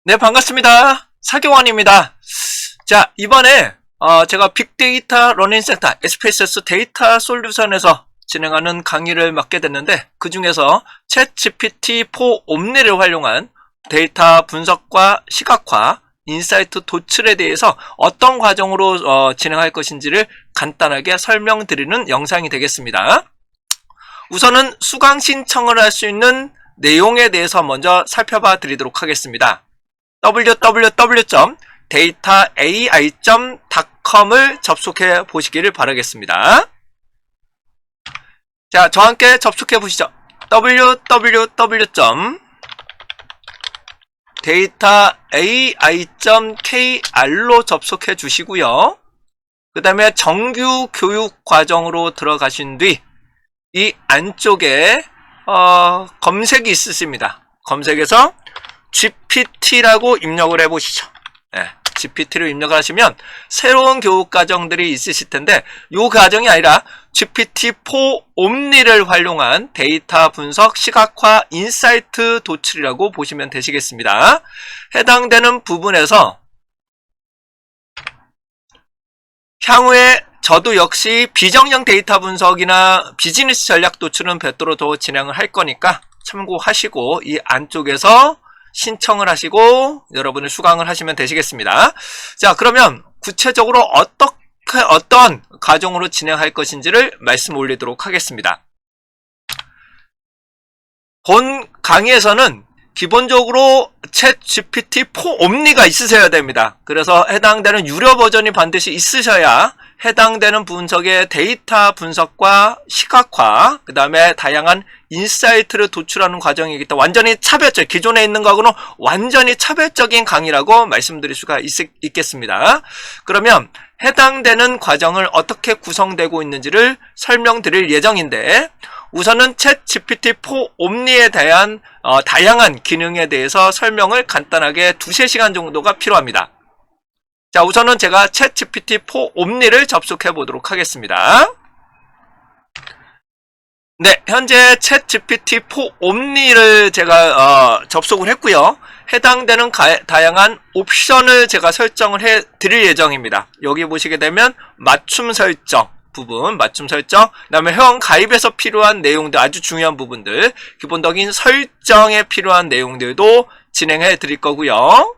네, 반갑습니다. 사교원입니다. 자, 이번에 제가 빅데이터 러닝센터 SPSS 데이터 솔루션에서 진행하는 강의를 맡게 됐는데, 그 중에서 챗GPT4 옴니를 활용한 데이터 분석과 시각화, 인사이트 도출에 대해서 어떤 과정으로 진행할 것인지를 간단하게 설명드리는 영상이 되겠습니다. 우선은 수강 신청을 할 수 있는 내용에 대해서 먼저 살펴봐 드리도록 하겠습니다. www.dataai.com을 접속해 보시기를 바라겠습니다. 자, 저와 함께 접속해 보시죠. www.dataai.kr로 접속해 주시고요. 그 다음에 정규 교육 과정으로 들어가신 뒤 이 안쪽에 검색이 있으십니다. 검색에서 GPT라고 입력을 해보시죠. 네, GPT로 입력을 하시면 새로운 교육 과정들이 있으실 텐데, 이 과정이 아니라 GPT4 옴니를 활용한 데이터 분석, 시각화, 인사이트 도출이라고 보시면 되시겠습니다. 해당되는 부분에서 향후에 저도 역시 비정형 데이터 분석이나 비즈니스 전략 도출은 별도로 더 진행을 할 거니까 참고하시고 이 안쪽에서 신청을 하시고 여러분을 수강을 하시면 되시겠습니다. 자, 그러면 구체적으로 어떤 과정으로 진행할 것인지를 말씀 올리도록 하겠습니다. 본 강의에서는 기본적으로 챗 GPT4 옴니가 있으셔야 됩니다. 그래서 해당되는 유료 버전이 반드시 있으셔야 해당되는 분석의 데이터 분석과 시각화, 그 다음에 다양한 인사이트를 도출하는 과정이기 때문에 완전히 차별적, 기존에 있는 거하고는 완전히 차별적인 강의라고 말씀드릴 수가 있겠습니다. 그러면 해당되는 과정을 어떻게 구성되고 있는지를 설명드릴 예정인데, 우선은 챗 GPT4 옴니에 대한 다양한 기능에 대해서 설명을 간단하게 2~3시간 정도가 필요합니다. 자, 우선은 제가 챗 GPT4 옴니를 접속해 보도록 하겠습니다. 네, 현재 챗 GPT4 옴니를 제가 접속을 했고요. 해당되는 다양한 옵션을 제가 설정을 해 드릴 예정입니다. 여기 보시게 되면 맞춤 설정 부분, 맞춤 설정, 그 다음에 회원 가입에서 필요한 내용들, 아주 중요한 부분들, 기본적인 설정에 필요한 내용들도 진행해 드릴 거고요.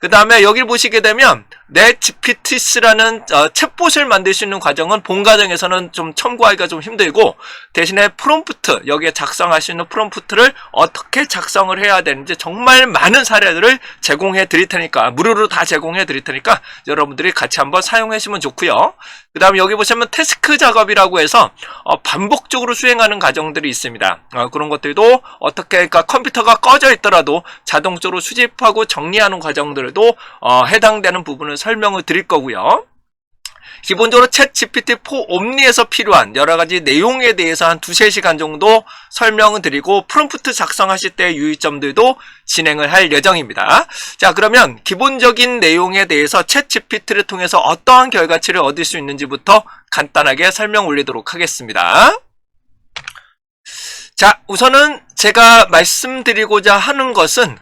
그 다음에 여기를 보시게 되면 넷GPTs라는 챗봇을 만들 수 있는 과정은 본 과정에서는 좀 첨부하기가 좀 힘들고, 대신에 프롬프트, 여기에 작성할 수 있는 프롬프트를 어떻게 작성을 해야 되는지 정말 많은 사례들을 제공해 드릴 테니까, 무료로 다 제공해 드릴 테니까 여러분들이 같이 한번 사용해 주시면 좋고요. 그 다음에 여기 보시면 태스크 작업이라고 해서 반복적으로 수행하는 과정들이 있습니다. 그런 것들도 어떻게, 그러니까 컴퓨터가 꺼져 있더라도 자동적으로 수집하고 정리하는 과정들도 해당되는 부분을 설명을 드릴 거고요. 기본적으로 챗 GPT4 옴니에서 필요한 여러가지 내용에 대해서 한 2~3시간 정도 설명을 드리고, 프롬프트 작성하실 때 유의점들도 진행을 할 예정입니다. 자, 그러면 기본적인 내용에 대해서 챗 GPT를 통해서 어떠한 결과치를 얻을 수 있는지부터 간단하게 설명 올리도록 하겠습니다. 자, 우선은 제가 말씀드리고자 하는 것은,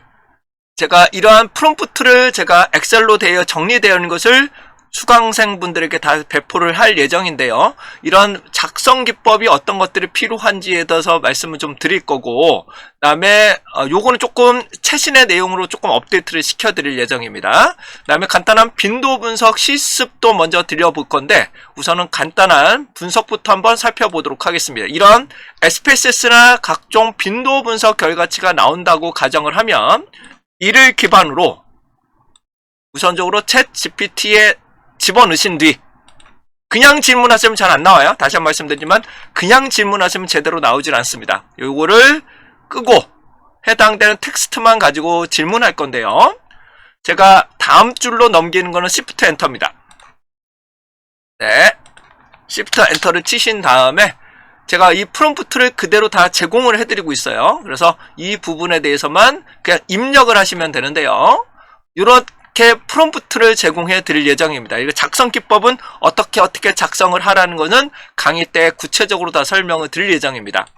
제가 이러한 프롬프트를 제가 엑셀로 정리되어 있는 것을 수강생분들에게 다 배포를 할 예정인데요. 이런 작성 기법이 어떤 것들이 필요한지에 대해서 말씀을 좀 드릴 거고, 그 다음에 요거는 조금 최신의 내용으로 조금 업데이트를 시켜드릴 예정입니다. 그 다음에 간단한 빈도 분석 실습도 먼저 드려볼 건데, 우선은 간단한 분석부터 한번 살펴보도록 하겠습니다. 이런 SPSS나 각종 빈도 분석 결과치가 나온다고 가정을 하면, 이를 기반으로 우선적으로 챗 GPT에 집어넣으신 뒤, 그냥 질문하시면 잘 안 나와요. 다시 한 번 말씀드리지만 그냥 질문하시면 제대로 나오질 않습니다. 요거를 끄고 해당되는 텍스트만 가지고 질문할 건데요. 제가 다음 줄로 넘기는 거는 Shift 엔터입니다. 네, Shift 엔터를 치신 다음에 제가 이 프롬프트를 그대로 다 제공을 해드리고 있어요. 그래서 이 부분에 대해서만 그냥 입력을 하시면 되는데요. 이렇게 프롬프트를 제공해 드릴 예정입니다. 이거 작성 기법은 어떻게 작성을 하라는 거는 강의 때 구체적으로 다 설명을 드릴 예정입니다.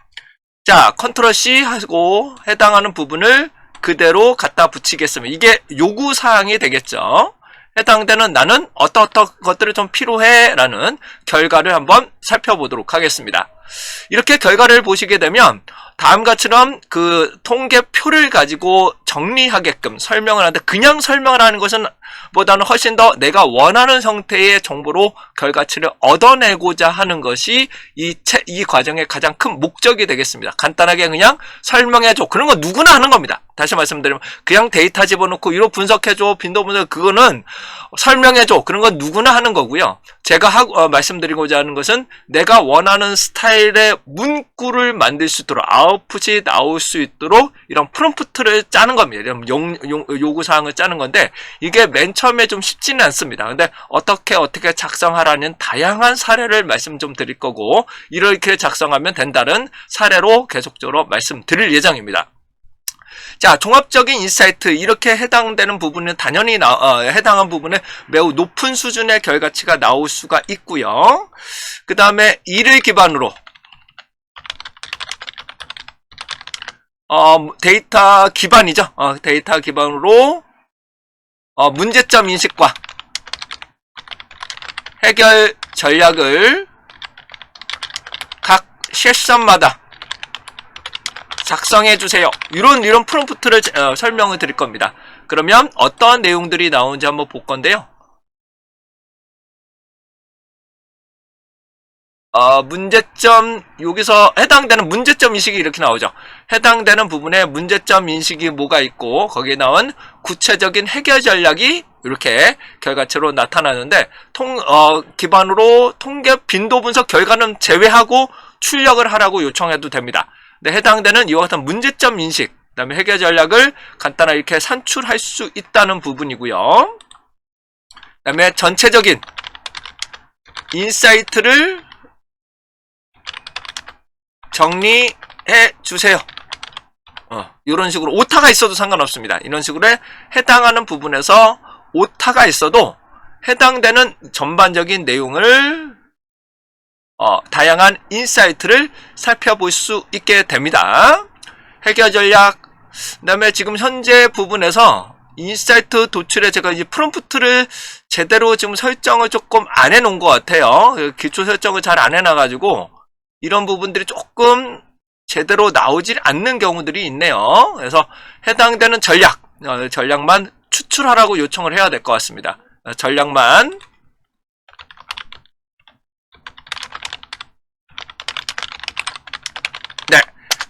자, 컨트롤 C 하고 해당하는 부분을 그대로 갖다 붙이겠습니다. 이게 요구사항이 되겠죠. 해당되는 나는 어떤 것들이 좀 필요해 라는 결과를 한번 살펴보도록 하겠습니다. 이렇게 결과를 보시게 되면 다음과처럼 그 통계표를 가지고 정리하게끔 설명을 하는데, 그냥 설명을 하는 것은 보다는 훨씬 더 내가 원하는 형태의 정보로 결과치를 얻어내고자 하는 것이 이 과정의 가장 큰 목적이 되겠습니다. 간단하게 그냥 설명해줘. 그런 건 누구나 하는 겁니다. 다시 말씀드리면 그냥 데이터 집어넣고 이로 분석해줘, 빈도 분석, 그거는 설명해줘. 그런 건 누구나 하는 거고요. 제가 말씀드리고자 하는 것은 내가 원하는 스타일의 문구를 만들 수 있도록, 아웃풋이 나올 수 있도록 이런 프롬프트를 짜는 겁니다. 이런 요구사항을 짜는 건데, 이게 맨 처음에 좀 쉽지는 않습니다. 근데 어떻게 작성하라는 다양한 사례를 말씀 좀 드릴 거고, 이렇게 작성하면 된다는 사례로 계속적으로 말씀드릴 예정입니다. 자, 종합적인 인사이트, 이렇게 해당되는 부분은 당연히 해당한 부분에 매우 높은 수준의 결과치가 나올 수가 있고요. 그 다음에 이를 기반으로 데이터 기반이죠. 데이터 기반으로 문제점 인식과 해결 전략을 각 세션마다 작성해 주세요. 이런 프롬프트를 설명을 드릴 겁니다. 그러면 어떤 내용들이 나오는지 한번 볼 건데요. 문제점, 여기서 해당되는 문제점 인식이 이렇게 나오죠. 해당되는 부분에 문제점 인식이 뭐가 있고, 거기에 나온 구체적인 해결 전략이 이렇게 결과치로 나타나는데, 기반으로 통계 빈도 분석 결과는 제외하고 출력을 하라고 요청해도 됩니다. 근데 해당되는 이와 같은 문제점 인식, 그 다음에 해결 전략을 간단하게 이렇게 산출할 수 있다는 부분이고요. 그 다음에 전체적인 인사이트를 정리해 주세요. 이런 식으로 오타가 있어도 상관없습니다. 이런 식으로 해당하는 부분에서 오타가 있어도 해당되는 전반적인 내용을 다양한 인사이트를 살펴볼 수 있게 됩니다. 해결 전략, 그 다음에 지금 현재 부분에서 인사이트 도출에 제가 이제 프롬프트를 제대로 지금 설정을 조금 안 해놓은 것 같아요. 기초 설정을 잘 안 해놔가지고 이런 부분들이 조금 제대로 나오질 않는 경우들이 있네요. 그래서 해당되는 전략만 추출하라고 요청을 해야 될 것 같습니다. 전략만. 네,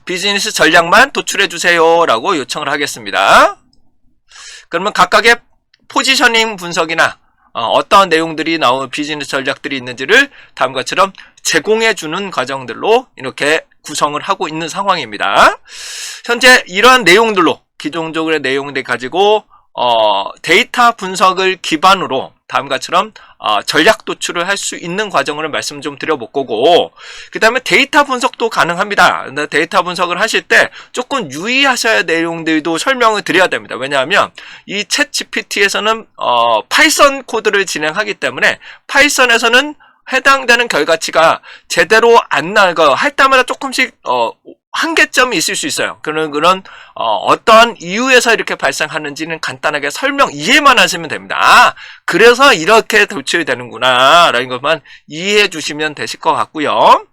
비즈니스 전략만 도출해주세요 라고 요청을 하겠습니다. 그러면 각각의 포지셔닝 분석이나 어떤 내용들이 나온 비즈니스 전략들이 있는지를 다음과 같처럼 제공해주는 과정들로 이렇게 구성을 하고 있는 상황입니다. 현재 이러한 내용들로 기존적으로의 내용들 가지고 데이터 분석을 기반으로 다음과 같처럼 전략 도출을 할 수 있는 과정을 말씀 좀 드려볼 거고, 그 다음에 데이터 분석도 가능합니다. 근데 데이터 분석을 하실 때 조금 유의하셔야 할 내용들도 설명을 드려야 됩니다. 왜냐하면 이 챗 GPT에서는 파이썬 코드를 진행하기 때문에 파이썬에서는 해당되는 결과치가 제대로 안 나고 할 때마다 조금씩 한계점이 있을 수 있어요. 그런 어떠한 이유에서 이렇게 발생하는지는 간단하게 이해만 하시면 됩니다. 그래서 이렇게 도출이 되는구나 라는 것만 이해해 주시면 되실 것 같고요.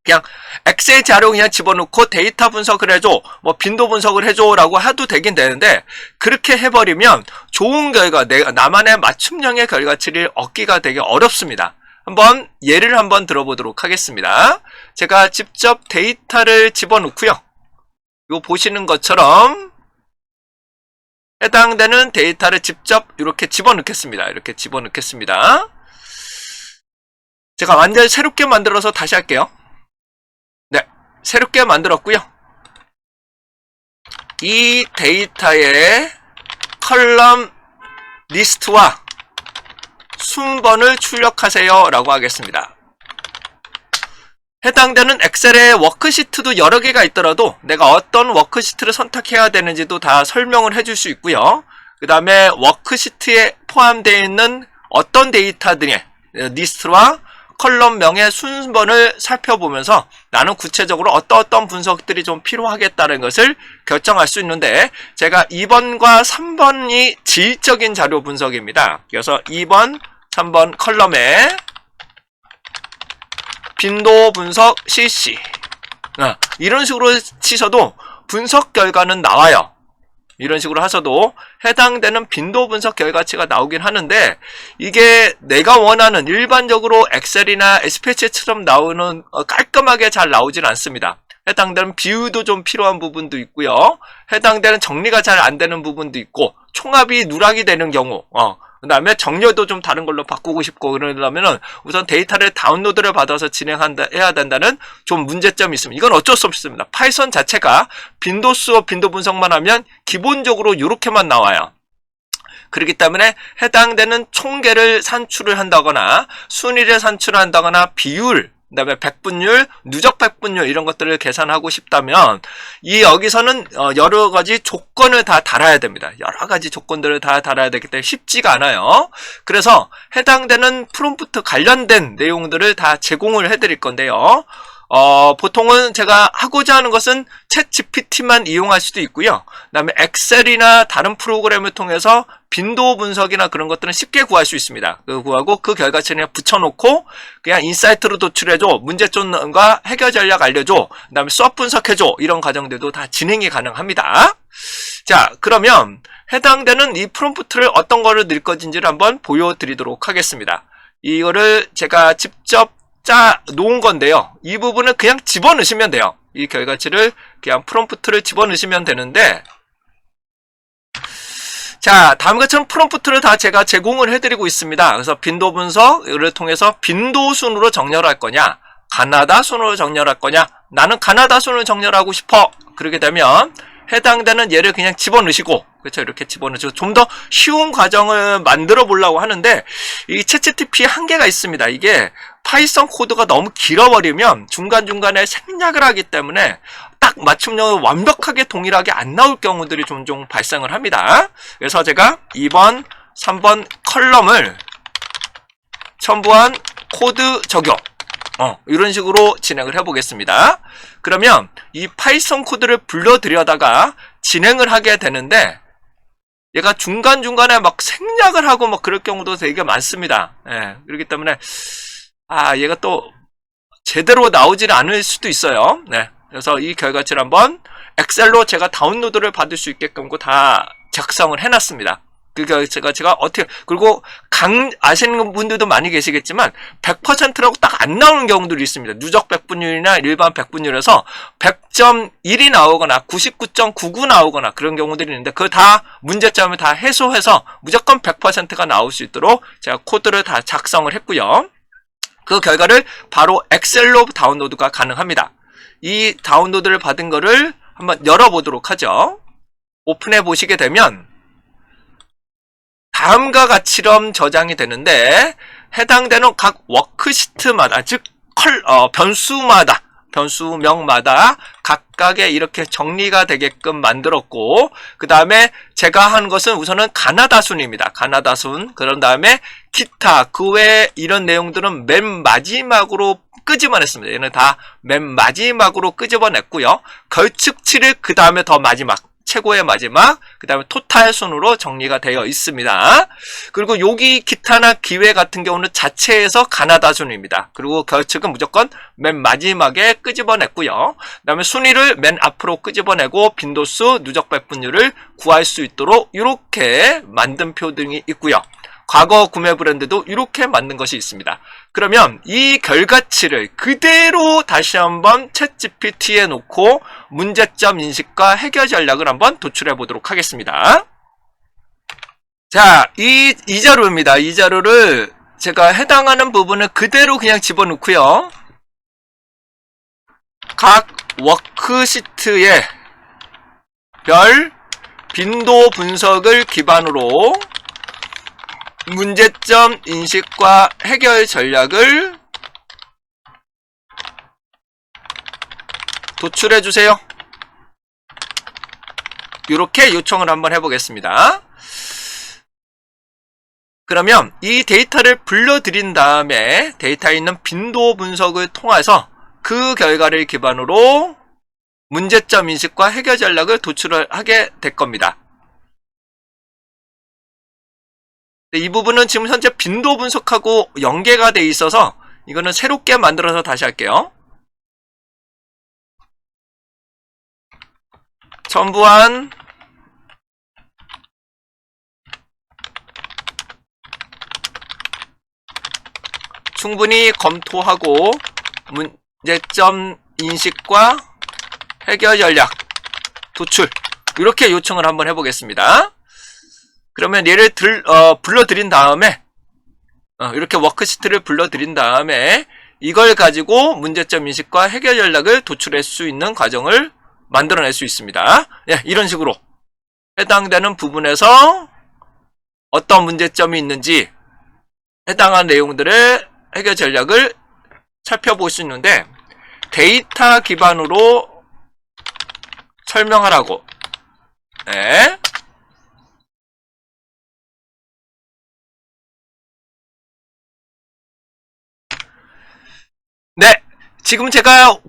그냥 엑셀 자료 그냥 집어넣고 데이터 분석을 해줘, 뭐 빈도 분석을 해줘 라고 해도 되긴 되는데, 그렇게 해버리면 좋은 결과, 나만의 맞춤형의 결과치를 얻기가 되게 어렵습니다. 예를 한번 들어보도록 하겠습니다. 제가 직접 데이터를 집어넣고요. 이거 보시는 것처럼 해당되는 데이터를 직접 이렇게 집어넣겠습니다. 이렇게 집어넣겠습니다. 제가 완전히 새롭게 만들어서 다시 할게요. 네, 새롭게 만들었고요. 이 데이터의 컬럼 리스트와 순번을 출력하세요 라고 하겠습니다. 해당되는 엑셀의 워크시트도 여러 개가 있더라도 내가 어떤 워크시트를 선택해야 되는지도 다 설명을 해줄 수 있고요. 그 다음에 워크시트에 포함되어 있는 어떤 데이터들의 리스트와 컬럼명의 순번을 살펴보면서 나는 구체적으로 어떤 분석들이 좀 필요하겠다는 것을 결정할 수 있는데, 제가 2번과 3번이 질적인 자료 분석입니다. 그래서 2번, 3번 컬럼에 빈도 분석 실시, 이런 식으로 치셔도 분석 결과는 나와요. 이런 식으로 하셔도 해당되는 빈도 분석 결과치가 나오긴 하는데, 이게 내가 원하는 일반적으로 엑셀이나 SPSS처럼 나오는 깔끔하게 잘 나오진 않습니다. 해당되는 비율도 좀 필요한 부분도 있고요. 해당되는 정리가 잘 안 되는 부분도 있고, 총합이 누락이 되는 경우, 그 다음에 정렬도 좀 다른 걸로 바꾸고 싶고 그러려면은 우선 데이터를 다운로드를 받아서 해야 된다는 좀 문제점이 있습니다. 이건 어쩔 수 없습니다. 파이썬 자체가 빈도 수업, 빈도 분석만 하면 기본적으로 이렇게만 나와요. 그렇기 때문에 해당되는 총계를 산출을 한다거나 순위를 산출한다거나 비율, 그 다음에 백분율, 누적 백분율 이런 것들을 계산하고 싶다면 여기서는 여러 가지 조건을 다 달아야 됩니다. 여러 가지 조건들을 다 달아야 되기 때문에 쉽지가 않아요. 그래서 해당되는 프롬프트 관련된 내용들을 다 제공을 해드릴 건데요. 보통은 제가 하고자 하는 것은 챗 GPT만 이용할 수도 있고요. 그 다음에 엑셀이나 다른 프로그램을 통해서 빈도 분석이나 그런 것들은 쉽게 구할 수 있습니다. 구하고 그 결과치를 그냥 붙여놓고 그냥 인사이트로 도출해줘, 문제점과 해결 전략 알려줘, 그 다음에 수업 분석해줘, 이런 과정들도 다 진행이 가능합니다. 자, 그러면 해당되는 이 프롬프트를 어떤 거를 넣을 것인지를 한번 보여드리도록 하겠습니다. 이거를 제가 직접 놓은 건데요. 이 부분은 그냥 집어넣으시면 돼요. 이 결과치를 그냥 프롬프트를 집어넣으시면 되는데, 자, 다음과 같은 프롬프트를 다 제가 제공을 해드리고 있습니다. 그래서 빈도 분석을 통해서 빈도 순으로 정렬할 거냐, 가나다 순으로 정렬할 거냐, 나는 가나다 순으로 정렬하고 싶어. 그렇게 되면 해당되는 예를 그냥 집어넣으시고, 그렇죠, 이렇게 집어넣으시고 좀 더 쉬운 과정을 만들어 보려고 하는데, 이 챗GPT 한계가 있습니다. 이게 파이썬 코드가 너무 길어버리면 중간중간에 생략을 하기 때문에 딱 맞춤형을 완벽하게 동일하게 안 나올 경우들이 종종 발생을 합니다. 그래서 제가 2번, 3번 컬럼을 첨부한 코드 적용, 이런 식으로 진행을 해보겠습니다. 그러면 이 파이썬 코드를 불러들여다가 진행을 하게 되는데, 얘가 중간중간에 막 생략을 하고 막 그럴 경우도 되게 많습니다. 그렇기 때문에 얘가 또 제대로 나오지는 않을 수도 있어요. 그래서 이 결과치를 한번 엑셀로 제가 다운로드를 받을 수 있게끔 다 작성을 해놨습니다. 그 결과치가 제가 어떻게, 그리고 아시는 분들도 많이 계시겠지만 100%라고 딱 안 나오는 경우들이 있습니다. 누적 백분율이나 일반 백분율에서 100.1이 나오거나 99.99 나오거나 그런 경우들이 있는데, 그 다 문제점을 다 해소해서 무조건 100%가 나올 수 있도록 제가 코드를 다 작성을 했고요. 그 결과를 바로 엑셀로 다운로드가 가능합니다. 이 다운로드를 받은 거를 한번 열어보도록 하죠. 오픈해 보시게 되면 다음과 같이럼 저장이 되는데, 해당되는 각 워크시트마다, 즉 변수명마다 각각의 이렇게 정리가 되게끔 만들었고, 그 다음에 제가 한 것은 우선은 가나다순입니다. 가나다순. 그런 다음에 기타, 그 외에 이런 내용들은 맨 마지막으로 끄집어냈습니다. 얘는 다 맨 마지막으로 끄집어냈고요. 걸측치를 그 다음에 더 마지막, 최고의 마지막, 그 다음에 토탈 순으로 정리가 되어 있습니다. 그리고 여기 기타나 기회 같은 경우는 자체에서 가나다 순입니다. 그리고 결측은 무조건 맨 마지막에 끄집어냈고요. 그 다음에 순위를 맨 앞으로 끄집어내고 빈도수, 누적 백분율을 구할 수 있도록 이렇게 만든 표 등이 있고요. 과거 구매 브랜드도 이렇게 만든 것이 있습니다. 그러면 이 결과치를 그대로 다시 한번 챗 GPT에 놓고 문제점 인식과 해결 전략을 한번 도출해 보도록 하겠습니다. 자, 이 자료입니다. 이 자료를 제가 해당하는 부분을 그대로 그냥 집어넣고요. 각 워크시트의 별 빈도 분석을 기반으로 문제점 인식과 해결 전략을 도출해 주세요. 이렇게 요청을 한번 해보겠습니다. 그러면 이 데이터를 불러들인 다음에 데이터에 있는 빈도 분석을 통해서 그 결과를 기반으로 문제점 인식과 해결 전략을 도출을 하게 될 겁니다. 이 부분은 지금 현재 빈도 분석하고 연계가 돼 있어서 이거는 새롭게 만들어서 다시 할게요. 첨부한 충분히 검토하고 문제점 인식과 해결 전략 도출, 이렇게 요청을 한번 해보겠습니다. 그러면 얘를 불러들인 다음에 이렇게 워크시트를 불러들인 다음에 이걸 가지고 문제점 인식과 해결 전략을 도출할 수 있는 과정을 만들어낼 수 있습니다. 예, 이런 식으로 해당되는 부분에서 어떤 문제점이 있는지 해당한 내용들의 해결 전략을 살펴볼 수 있는데, 데이터 기반으로 설명하라고. 네. 네. 지금 제가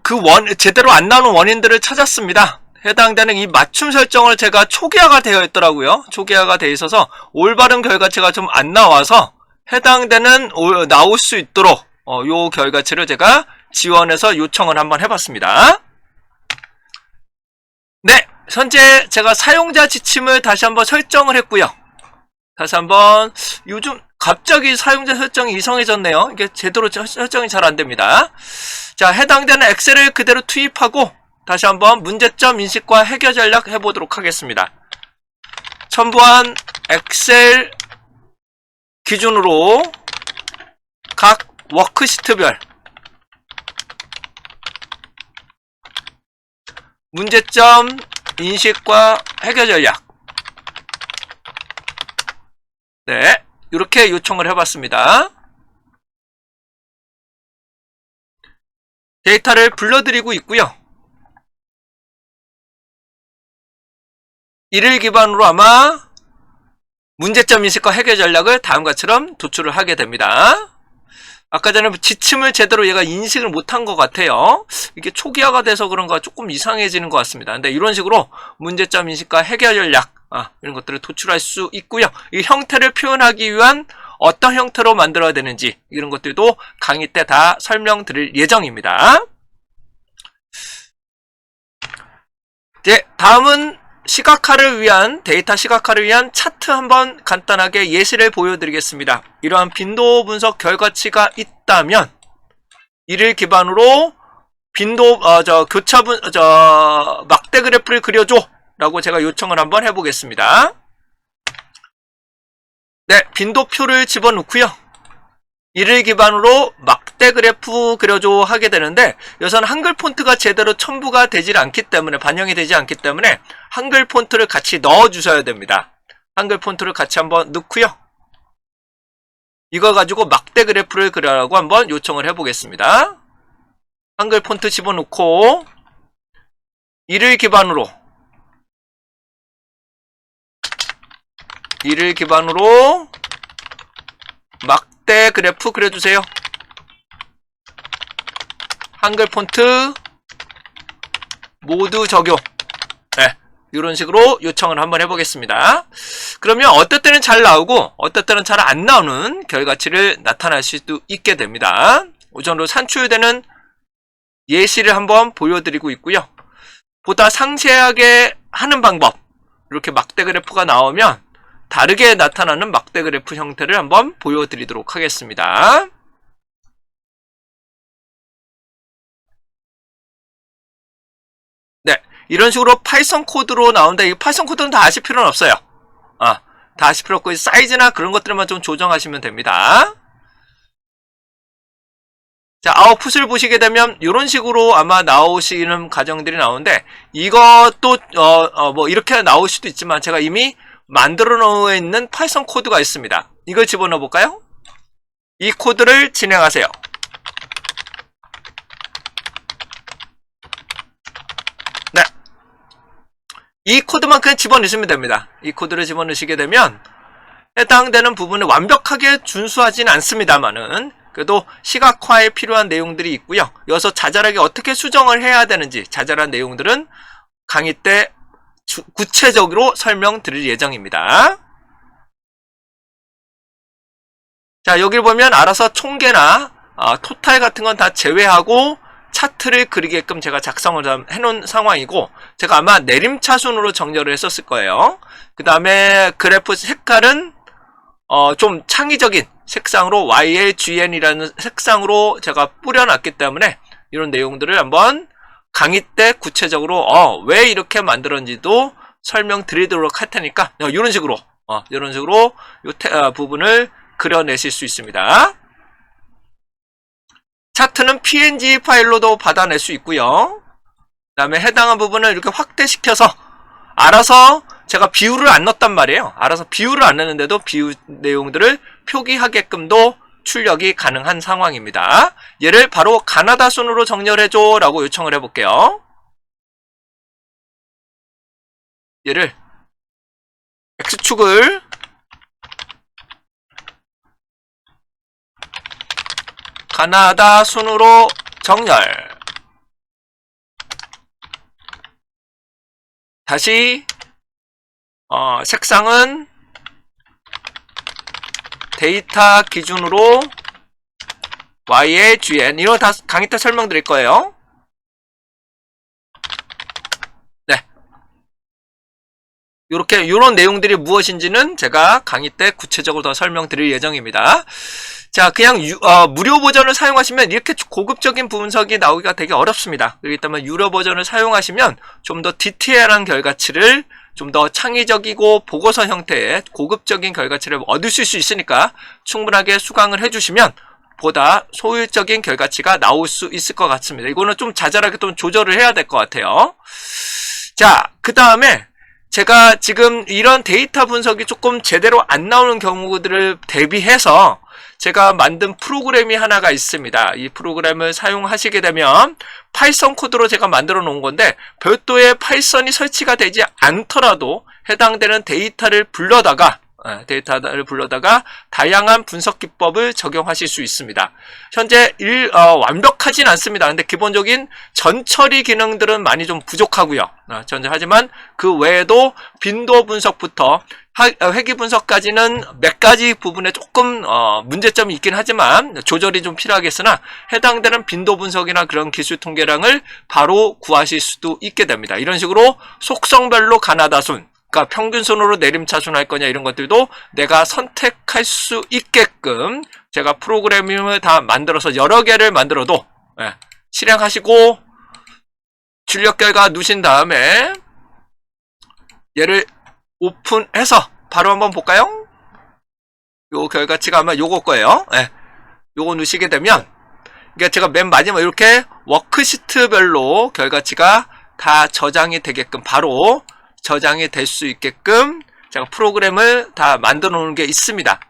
제대로 안 나오는 원인들을 찾았습니다. 해당되는 이 맞춤 설정을 제가 초기화가 되어 있더라고요. 초기화가 되어 있어서 올바른 결과치가 좀 안 나와서 해당되는 나올 수 있도록 요 결과치를 제가 지원해서 요청을 한번 해봤습니다. 네, 현재 제가 사용자 지침을 다시 한번 설정을 했고요. 다시 한번 요즘 갑자기 사용자 설정이 이상해졌네요. 이게 제대로 설정이 잘 안됩니다. 자, 해당되는 엑셀을 그대로 투입하고 다시 한번 문제점 인식과 해결 전략 해보도록 하겠습니다. 첨부한 엑셀 기준으로 각 워크시트별 문제점 인식과 해결 전략, 네, 이렇게 요청을 해봤습니다. 데이터를 불러들이고 있고요. 이를 기반으로 아마 문제점 인식과 해결 전략을 다음과 같이처럼 도출을 하게 됩니다. 아까 전에 지침을 제대로 얘가 인식을 못한 것 같아요. 이게 초기화가 돼서 그런가 조금 이상해지는 것 같습니다. 근데 이런 식으로 문제점 인식과 해결 전략, 이런 것들을 도출할 수 있고요. 이 형태를 표현하기 위한 어떤 형태로 만들어야 되는지 이런 것들도 강의 때 다 설명드릴 예정입니다. 이제 다음은 데이터 시각화를 위한 차트 한번 간단하게 예시를 보여드리겠습니다. 이러한 빈도 분석 결과치가 있다면 이를 기반으로 막대 그래프를 그려줘 라고 제가 요청을 한번 해보겠습니다. 네, 빈도표를 집어넣고요. 이를 기반으로 막대 그래프 그려줘 하게 되는데, 여기서는 한글 폰트가 제대로 첨부가 되질 않기 때문에, 반영이 되지 않기 때문에 한글 폰트를 같이 넣어 주셔야 됩니다. 한글 폰트를 같이 한번 넣고요. 이거 가지고 막대 그래프를 그려라고 한번 요청을 해보겠습니다. 한글 폰트 집어넣고 이를 기반으로 막대 그래프 그려주세요. 한글 폰트 모두 적용. 네, 이런 식으로 요청을 한번 해보겠습니다. 그러면 어떨 때는 잘 나오고 어떨 때는 잘 안 나오는 결과치를 나타날 수도 있게 됩니다. 이 정도로 산출되는 예시를 한번 보여드리고 있고요. 보다 상세하게 하는 방법, 이렇게 막대 그래프가 나오면 다르게 나타나는 막대 그래프 형태를 한번 보여드리도록 하겠습니다. 네, 이런 식으로 파이썬 코드로 나온다. 이 파이썬 코드는 다 아실 필요는 없어요. 다 아실 필요 없고 사이즈나 그런 것들만 좀 조정하시면 됩니다. 자, 아웃풋을 보시게 되면 이런 식으로 아마 나오시는 과정들이 나오는데, 이것도 뭐 이렇게 나올 수도 있지만 제가 이미 만들어 놓여 있는 파이썬 코드가 있습니다. 이걸 집어넣어 볼까요? 이 코드를 진행하세요. 네, 이 코드만 그냥 집어넣으시면 됩니다. 이 코드를 집어넣으시게 되면 해당되는 부분을 완벽하게 준수하지는 않습니다만은 그래도 시각화에 필요한 내용들이 있고요. 여기서 자잘하게 어떻게 수정을 해야 되는지 자잘한 내용들은 강의 때 구체적으로 설명드릴 예정입니다. 자, 여기를 보면 알아서 총계나 토탈 같은 건 다 제외하고 차트를 그리게끔 제가 작성을 해놓은 상황이고, 제가 아마 내림차순으로 정렬을 했었을 거예요. 그 다음에 그래프 색깔은 좀 창의적인 색상으로 YLGN이라는 색상으로 제가 뿌려놨기 때문에 이런 내용들을 한번 강의 때 구체적으로 왜 이렇게 만들었는지도 설명드리도록 할 테니까 이런 식으로 이 부분을 그려내실 수 있습니다. 차트는 PNG 파일로도 받아낼 수 있고요. 그 다음에 해당한 부분을 이렇게 확대시켜서 알아서 제가 비율을 안 넣었단 말이에요. 알아서 비율을 안 넣는데도 비율 내용들을 표기하게끔도 출력이 가능한 상황입니다. 얘를 바로 가나다 순으로 정렬해줘 라고 요청을 해볼게요. 얘를 X축을 가나다 순으로 정렬. 다시 색상은 데이터 기준으로 Y의 GN. 이거 다 강의 때 설명드릴 거예요. 네. 요런 내용들이 무엇인지는 제가 강의 때 구체적으로 더 설명드릴 예정입니다. 자, 그냥 무료 버전을 사용하시면 이렇게 고급적인 분석이 나오기가 되게 어렵습니다. 그렇기 때문에 유료 버전을 사용하시면 좀 더 디테일한 결과치를, 좀 더 창의적이고 보고서 형태의 고급적인 결과치를 얻으실 수 있으니까 충분하게 수강을 해주시면 보다 효율적인 결과치가 나올 수 있을 것 같습니다. 이거는 좀 자잘하게 좀 조절을 해야 될 것 같아요. 자, 그 다음에 제가 지금 이런 데이터 분석이 조금 제대로 안 나오는 경우들을 대비해서 제가 만든 프로그램이 하나가 있습니다. 이 프로그램을 사용하시게 되면 파이썬 코드로 제가 만들어 놓은 건데, 별도의 파이썬이 설치가 되지 않더라도 해당되는 데이터를 불러다가 다양한 분석 기법을 적용하실 수 있습니다. 현재 완벽하진 않습니다. 근데 기본적인 전처리 기능들은 많이 좀 부족하고요. 하지만 그 외에도 빈도 분석부터 회귀 분석까지는 몇 가지 부분에 조금 문제점이 있긴 하지만 조절이 좀 필요하겠으나 해당되는 빈도 분석이나 그런 기술 통계량을 바로 구하실 수도 있게 됩니다. 이런 식으로 속성별로 가나다순, 그러니까 평균순으로 내림차순 할 거냐 이런 것들도 내가 선택할 수 있게끔 제가 프로그램을 다 만들어서 여러 개를 만들어도 실행하시고 출력 결과 누신 다음에 얘를 오픈해서 바로 한번 볼까요? 요 결과치가 아마 요거 거예요. 요거 누시게 되면, 그러니까 제가 맨 마지막 이렇게 워크시트별로 결과치가 다 저장이 되게끔, 바로 저장이 될 수 있게끔 제가 프로그램을 다 만들어 놓은 게 있습니다.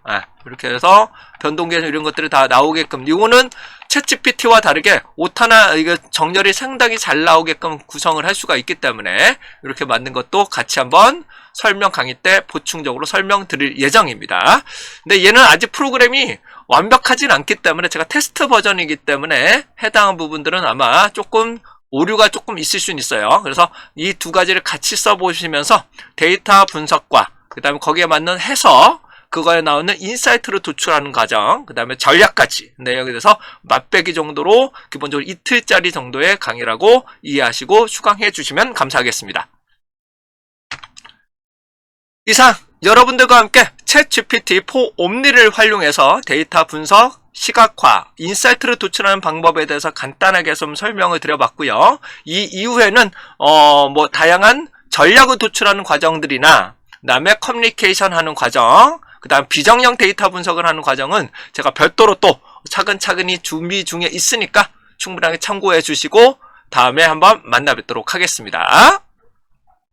이렇게 해서 변동계산 이런 것들이 다 나오게끔. 이거는 챗GPT와 다르게 오타나 이거 정렬이 상당히 잘 나오게끔 구성을 할 수가 있기 때문에 이렇게 만든 것도 같이 한번 설명 강의 때 보충적으로 설명드릴 예정입니다. 근데 얘는 아직 프로그램이 완벽하진 않기 때문에 제가 테스트 버전이기 때문에 해당한 부분들은 아마 조금 오류가 조금 있을 수는 있어요. 그래서 이 두 가지를 같이 써보시면서 데이터 분석과 그 다음에 거기에 맞는 해석, 그거에 나오는 인사이트를 도출하는 과정, 그 다음에 전략까지 내용에 대해서 맛배기 정도로 기본적으로 이틀짜리 정도의 강의라고 이해하시고 수강해 주시면 감사하겠습니다. 이상 여러분들과 함께 챗GPT4 옴니를 활용해서 데이터 분석, 시각화, 인사이트를 도출하는 방법에 대해서 간단하게 좀 설명을 드려봤고요. 이 이후에는 다양한 전략을 도출하는 과정들이나 그 다음에 커뮤니케이션 하는 과정, 그 다음 비정형 데이터 분석을 하는 과정은 제가 별도로 또 차근차근히 준비 중에 있으니까 충분하게 참고해 주시고 다음에 한번 만나 뵙도록 하겠습니다.